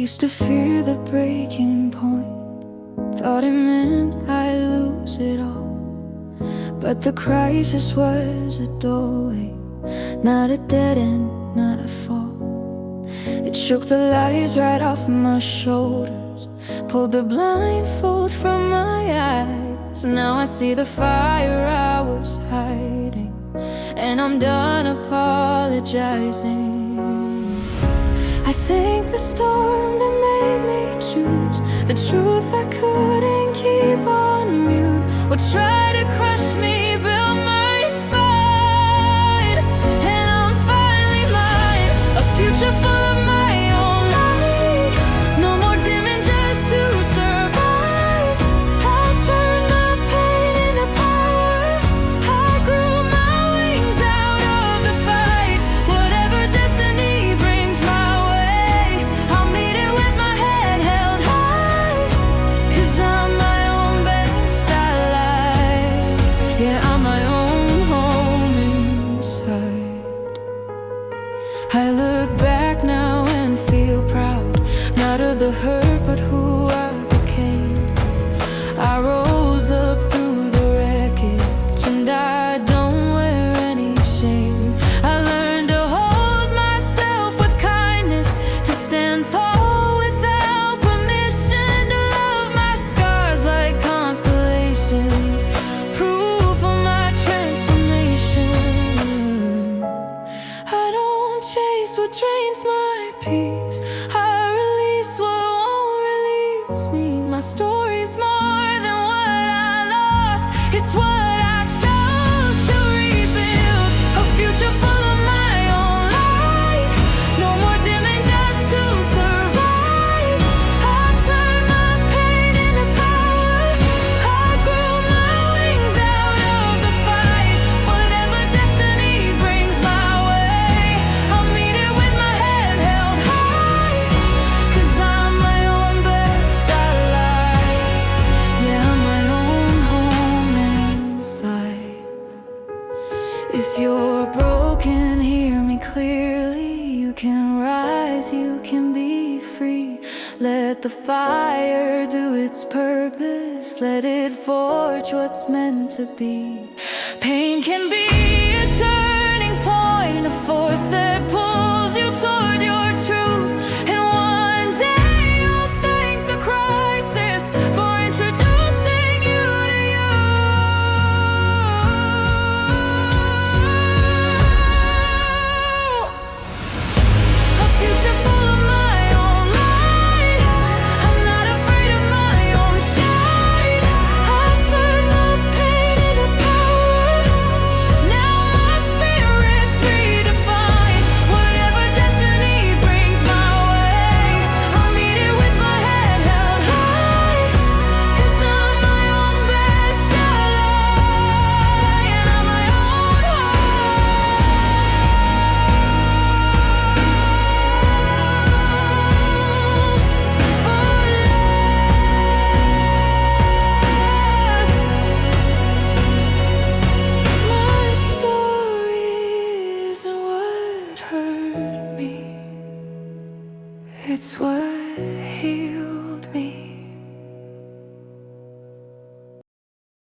Used to fear the breaking point, thought it meant I'd lose it all. But the crisis was a doorway, not a dead end, not a fall. It shook the lies right off my shoulders, pulled the blindfold from my eyes. Now I see the fire I was hiding, and I'm done apologizing. I thank the storm that made me choose the truth I couldn't keep on mute. Would try to crush me, build my spine, and I'm finally mine. A future full of my own light, no more dimming just to survive. I turned my pain into power, I grew my wings out of the fight. Whatever destiny brings my way, I'll meet it with my head held high. 'Cause I'm my own best ally, yeah, I'm my own home inside. I look back now and feel proud, not of the hurt but who I became. I rose up through the wreckage and I don't wear any shame. I learned to hold myself with kindness, to stand tall without permission, to love my scars like constellations, proof of my transformation. I don't chase what drains my peace, I release what won't release me. My story's more than what I lost, it's what I chose to rebuild. A future full of my own light, no more dimming just to survive. I turned my pain into power, I grew my wings out of the fight. Whatever destiny brings my way, I'll meet it with my head held high. 'Cause I'm my own best ally, yeah, I'm my own home inside. If you're broken, hear me clearly. You can rise, you can be free. Let the fire do its purpose, let it forge what's meant to be. Pain can be